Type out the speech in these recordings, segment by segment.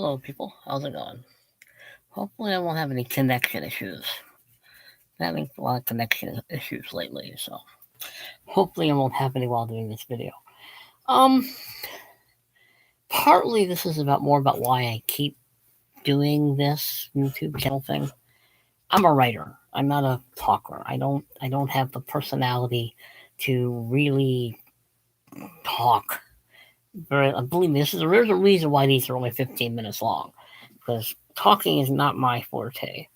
Hello, people. How's it going? Hopefully, I won't have any connection issues. I'm having a lot of connection issues lately, so hopefully, I won't have any while doing this video. Um, Partly this is more about why I keep doing this YouTube channel thing. I'm a writer. I'm not a talker. I don't have the personality to really talk. Believe me, there's a reason why these are only 15 minutes long, because talking is not my forte.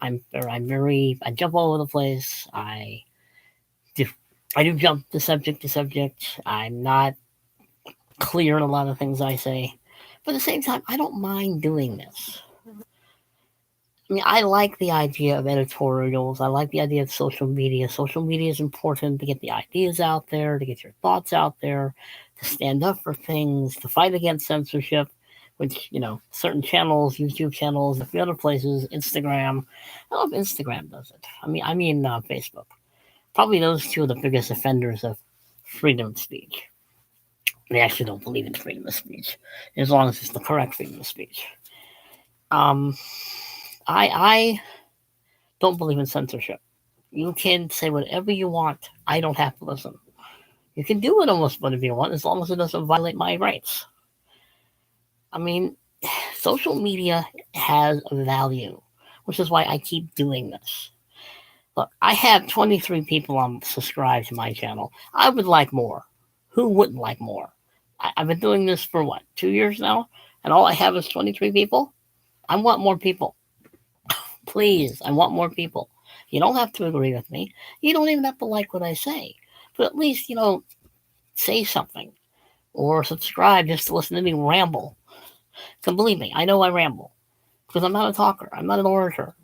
I jump all over the place. Do, I do jump to subject to subject. I'm not clear in a lot of things I say, but at the same time, I don't mind doing this. I mean, I like the idea of editorials. I like the idea of social media. Social media is important to get the ideas out there, to get your thoughts out there, to stand up for things, to fight against censorship, which, certain channels, YouTube channels, a few other places, Instagram. I don't know if Instagram does it. I mean, Facebook. Probably those two are the biggest offenders of freedom of speech. They actually don't believe in freedom of speech, as long as it's the correct freedom of speech. Um, I don't believe in censorship. You can say whatever you want. I don't have to listen. You can do it almost whatever you want as long as it doesn't violate my rights. I mean, social media has a value, which is why I keep doing this. Look, I have 23 people on subscribed to my channel. I would like more. Who wouldn't like more? I've been doing this for what, 2 years now? And all I have is 23 people? I want more people. Please, I want more people. You don't have to agree with me. You don't even have to like what I say. But at least, say something. Or subscribe just to listen to me ramble. Because believe me, I know I ramble. Because I'm not a talker. I'm not an orator.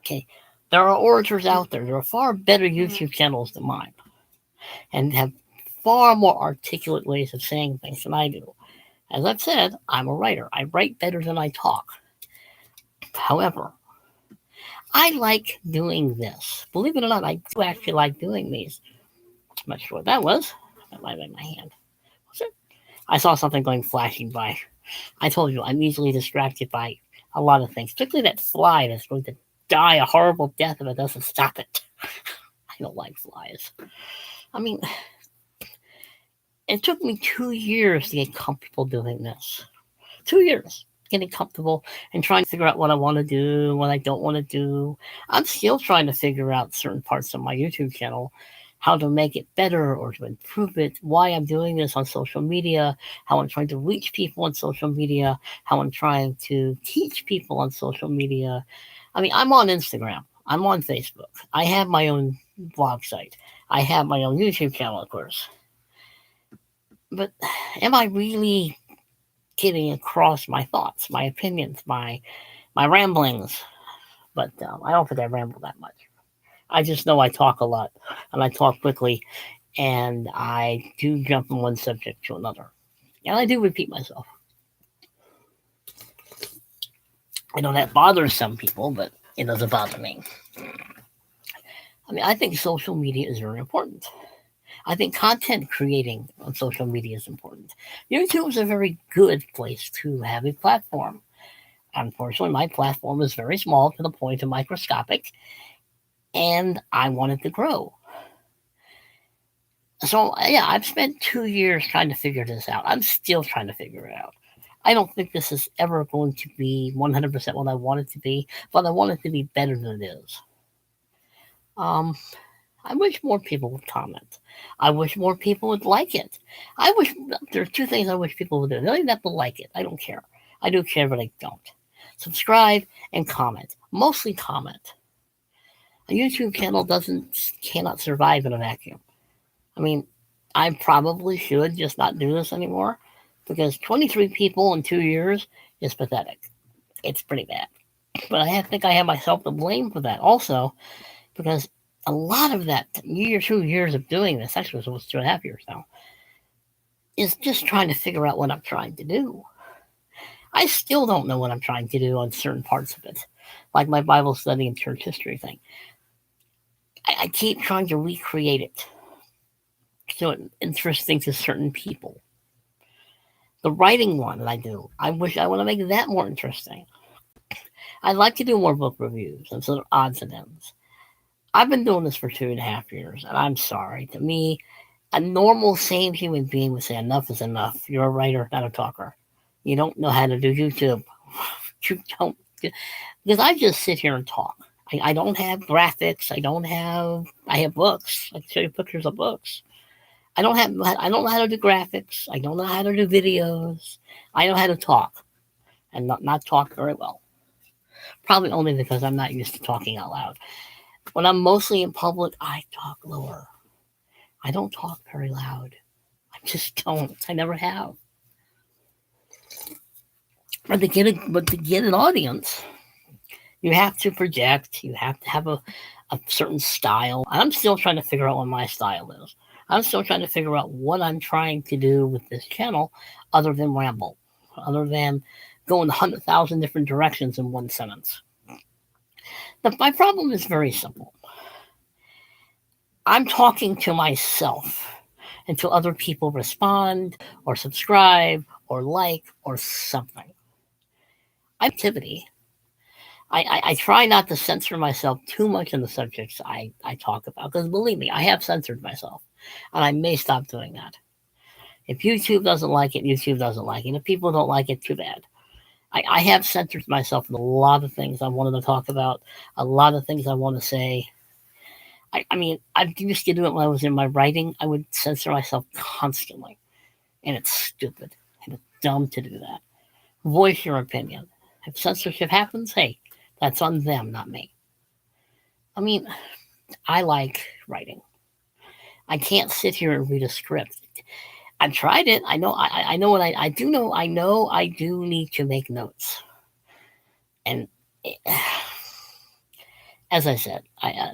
Okay? There are orators out there. There are far better YouTube channels than mine. And have far more articulate ways of saying things than I do. As I've said, I'm a writer. I write better than I talk. However, I like doing this. Believe it or not, I do actually like doing these. I'm not sure what that was. That might have been my hand. Was it? I saw something going flashing by. I told you, I'm easily distracted by a lot of things, particularly that fly that's going to die a horrible death if it doesn't stop it. I don't like flies. I mean, it took me 2 years to get comfortable doing this. 2 years getting comfortable and trying to figure out what I want to do, what I don't want to do. I'm still trying to figure out certain parts of my YouTube channel, how to make it better or to improve it, why I'm doing this on social media, how I'm trying to reach people on social media, how I'm trying to teach people on social media. I mean, I'm on Instagram, I'm on Facebook, I have my own blog site, I have my own YouTube channel, of course. But am I really getting across my thoughts, my opinions, my ramblings? But I don't think I ramble that much. I just know I talk a lot, and I talk quickly, and I do jump from one subject to another, and I do repeat myself. I know that bothers some people, but it doesn't bother me. I mean, I think social media is very important. I think content creating on social media is important. YouTube is a very good place to have a platform. Unfortunately, my platform is very small to the point of microscopic, and I want it to grow. So, yeah, I've spent 2 years trying to figure this out. I'm still trying to figure it out. I don't think this is ever going to be 100% what I want it to be, but I want it to be better than it is. I wish more people would comment. I wish more people would like it. I wish there are two things I wish people would do. They don't even have to like it. I don't care. I do care, but I don't. Subscribe and comment. Mostly comment. A YouTube channel cannot survive in a vacuum. I mean, I probably should just not do this anymore because 23 people in 2 years is pathetic. It's pretty bad. But I think I have myself to blame for that also because a lot of that 2 years of doing this, actually it was 2.5 years now, is just trying to figure out what I'm trying to do. I still don't know what I'm trying to do on certain parts of it, like my Bible study and church history thing. I keep trying to recreate it so it's interesting to certain people. The writing one that I do, I wish I want to make that more interesting. I'd like to do more book reviews instead of odds and ends. I've been doing this for 2.5 years, and I'm sorry. To me, a normal, sane human being would say enough is enough. You're a writer, not a talker. You don't know how to do YouTube. You don't. Because I just sit here and talk. I don't have graphics. I have books. I can show you pictures of books. I don't know how to do graphics. I don't know how to do videos. I know how to talk and not talk very well. Probably only because I'm not used to talking out loud. When I'm mostly in public, I talk lower. I don't talk very loud. I just don't. I never have. But to get an audience, you have to project. You have to have a certain style. And I'm still trying to figure out what my style is. I'm still trying to figure out what I'm trying to do with this channel other than ramble, other than go in 100,000 different directions in one sentence. My problem is very simple. I'm talking to myself until other people respond or subscribe or like or something. Activity. I try not to censor myself too much in the subjects I talk about, because believe me, I have censored myself, and I may stop doing that. If YouTube doesn't like it, YouTube doesn't like it. If people don't like it, too bad. I have censored myself in a lot of things I wanted to talk about, a lot of things I want to say. I mean, I used to do it when I was in my writing. I would censor myself constantly, and it's stupid and it's dumb to do that. Voice your opinion. If censorship happens, hey, that's on them, not me. I mean, I like writing. I can't sit here and read a script. I've tried it. I know. I know what I do know. I know I do need to make notes. And as I said,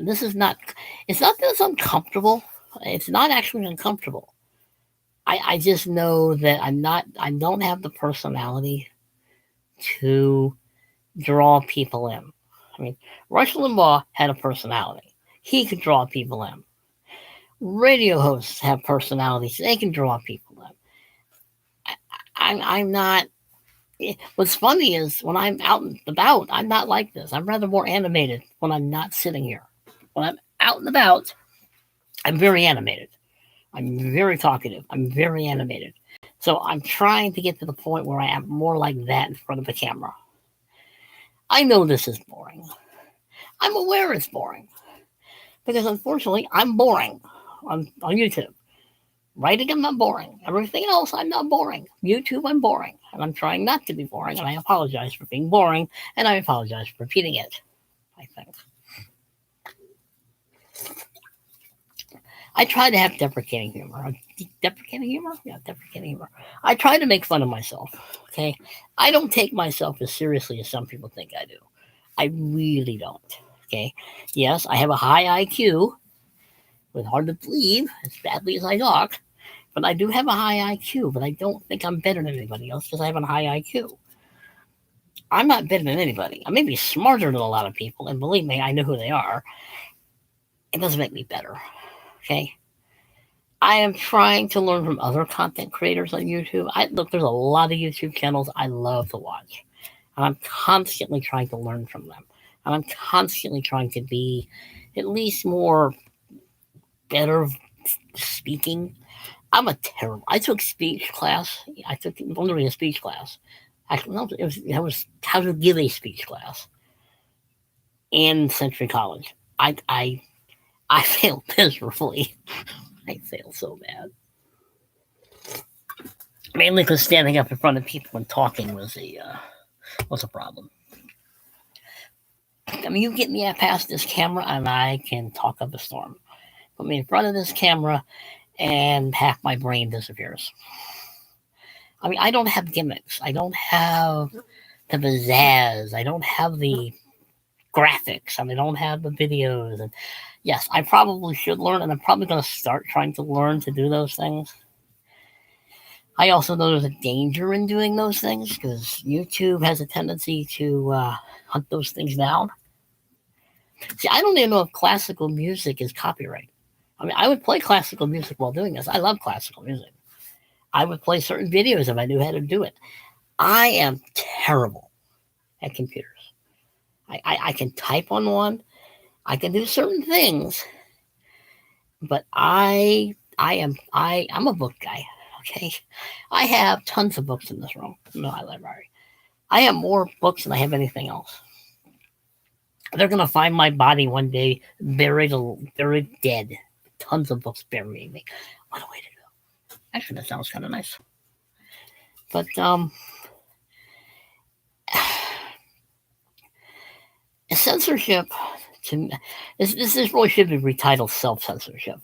this is not. It's not that it's uncomfortable. It's not actually uncomfortable. I just know that I'm not. I don't have the personality to draw people in. I mean, Rush Limbaugh had a personality. He could draw people in. Radio hosts have personalities. They can draw people in. I'm not. What's funny is when I'm out and about, I'm not like this. I'm rather more animated when I'm not sitting here. When I'm out and about, I'm very animated. I'm very talkative. I'm very animated. So I'm trying to get to the point where I am more like that in front of the camera. I know this is boring. I'm aware it's boring. Because unfortunately, I'm boring on YouTube. Writing, I'm not boring. Everything else, I'm not boring. YouTube, I'm boring. And I'm trying not to be boring, and I apologize for being boring, and I apologize for repeating it, I think. I try to have deprecating humor. Deprecating humor? Yeah, deprecating humor. I try to make fun of myself, okay? I don't take myself as seriously as some people think I do. I really don't, okay? Yes, I have a high IQ. It's hard to believe, as badly as I talk, but I do have a high IQ, but I don't think I'm better than anybody else because I have a high IQ. I'm not better than anybody. I may be smarter than a lot of people, and believe me, I know who they are. It doesn't make me better, okay? I am trying to learn from other content creators on YouTube. Look, there's a lot of YouTube channels I love to watch, and I'm constantly trying to learn from them. And I'm constantly trying to be at least more better speaking. I took speech class. I took literally a speech class. Actually, no, it was how to give a speech class in Century College. I failed miserably. I failed so bad. Mainly because standing up in front of people and talking was a problem. I mean, you get me past this camera and I can talk up a storm. Put me in front of this camera and half my brain disappears. I mean, I don't have gimmicks. I don't have the pizzazz. I don't have the graphics. I don't have the videos. And yes, I probably should learn, and I'm probably going to start trying to learn to do those things. I also know there's a danger in doing those things because YouTube has a tendency to hunt those things down. See, I don't even know if classical music is copyright. I mean, I would play classical music while doing this. I love classical music. I would play certain videos if I knew how to do it. I am terrible at computers. I can type on one. I can do certain things, but I'm a book guy. Okay, I have tons of books in this room in my library. I have more books than I have anything else. They're gonna find my body one day buried dead. Tons of books burying me. What a way to go! Actually, that sounds kind of nice. But censorship. This really should be retitled self-censorship.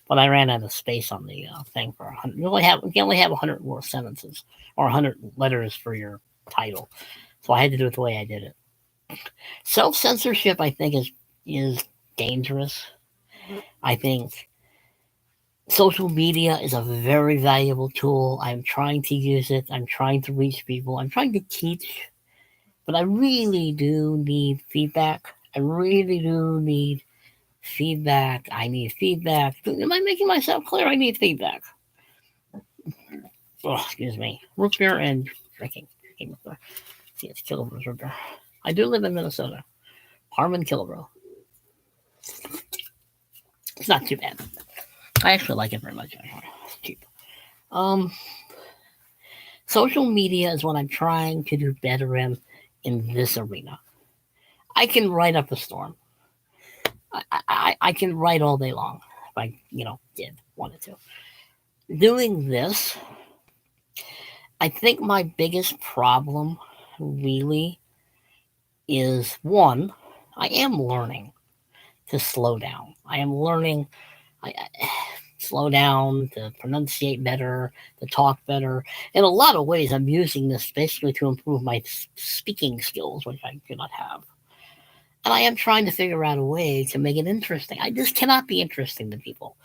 But I ran out of space on the thing for 100. You can only have 100 more sentences or 100 letters for your title, so I had to do it the way I did it. Self-censorship, I think, is dangerous. I think social media is a very valuable tool. I'm trying to use it. I'm trying to reach people. I'm trying to teach, but I really do need feedback. I really do need feedback. I need feedback. Am I making myself clear? I need feedback. Oh, excuse me. Root beer and drinking. See, it's Killebreau's root beer. I do live in Minnesota. Harmon Killebreau. It's not too bad. I actually like it very much. It's cheap. Social media is what I'm trying to do better in this arena. I can write up a storm. I can write all day long if I, wanted to. Doing this, I think my biggest problem really is one, I am learning to slow down. I am learning I slow down, to pronunciate better, to talk better. In a lot of ways, I'm using this basically to improve my speaking skills, which I do not have. And I am trying to figure out a way to make it interesting. I just cannot be interesting to people.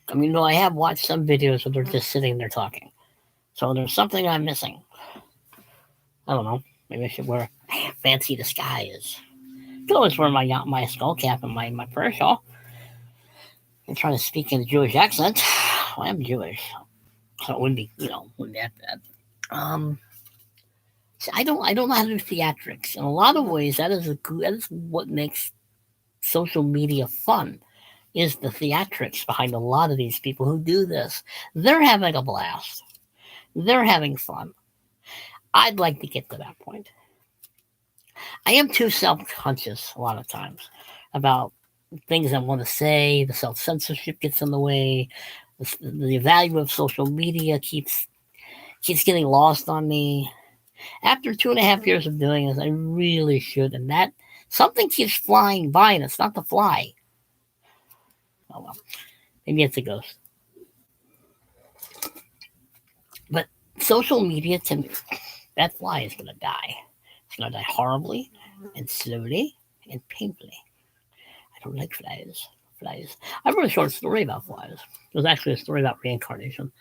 I mean, I have watched some videos where they're just sitting there talking. So there's something I'm missing. I don't know. Maybe I should wear a fancy disguise. I could always wear my skull cap and my prayer shawl and try to speak in a Jewish accent. Well, I'm Jewish, so it wouldn't be wouldn't be that bad. I don't know how to do theatrics. In a lot of ways, that is what makes social media fun. Is the theatrics behind a lot of these people who do this? They're having a blast. They're having fun. I'd like to get to that point. I am too self-conscious a lot of times about things I want to say. The self-censorship gets in the way. The value of social media keeps getting lost on me. After 2.5 years of doing this, I really should. And that something keeps flying by, and it's not the fly. Oh well, maybe it's a ghost. But social media, to me, that fly is going to die. It's going to die horribly and slowly and painfully. I don't like flies. I wrote a short story about flies. It was actually a story about reincarnation.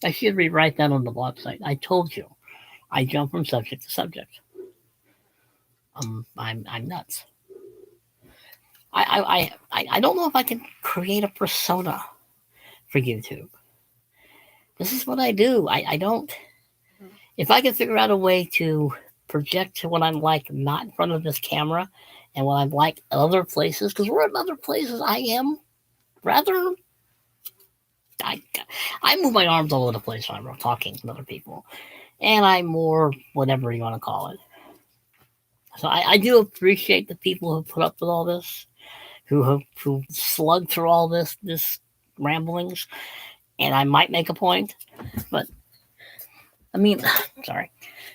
I should rewrite that on the blog site. I told you, I jump from subject to subject. I'm nuts. I don't know if I can create a persona for YouTube. This is what I do. I don't. If I can figure out a way to project what I'm like not in front of this camera and what I'm like other places, because we're in other places, I am rather. I move my arms all over the place when I'm talking to other people, and I'm more whatever you want to call it. So I do appreciate the people who put up with all this, who slug through all this ramblings, and I might make a point, but I mean, sorry,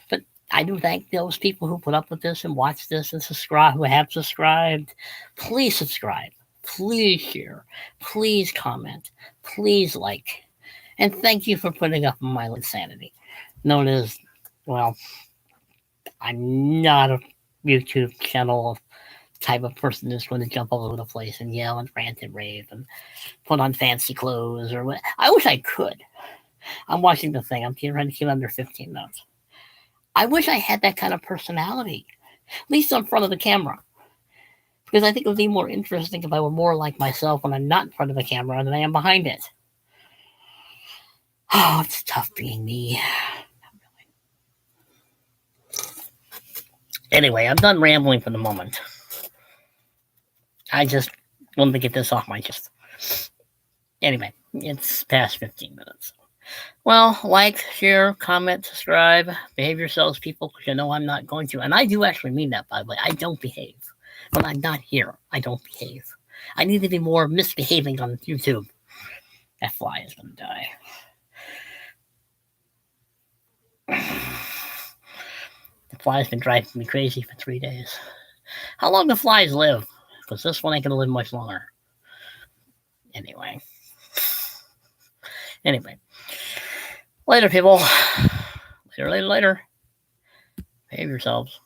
but I do thank those people who put up with this and watch this and subscribe, who have subscribed. Please subscribe, please share, please comment, please like, and thank you for putting up with my insanity. Known as, well, I'm not a YouTube channel type of person that's going to jump all over the place and yell and rant and rave and put on fancy clothes or what. I wish I could. I'm watching the thing. I'm trying to keep under 15 minutes. I wish I had that kind of personality, at least in front of the camera. Because I think it would be more interesting if I were more like myself when I'm not in front of the camera than I am behind it. Oh, it's tough being me. Anyway, I'm done rambling for the moment. I just wanted to get this off my chest. Anyway, it's past 15 minutes. Well, like, share, comment, subscribe. Behave yourselves, people, because you know I'm not going to. And I do actually mean that, by the way. I don't behave. When I'm not here, I don't behave. I need to be more misbehaving on YouTube. That fly is going to die. The fly's been driving me crazy for 3 days. How long do flies live? Because this one ain't going to live much longer. Anyway. Later, people. Later. Behave yourselves.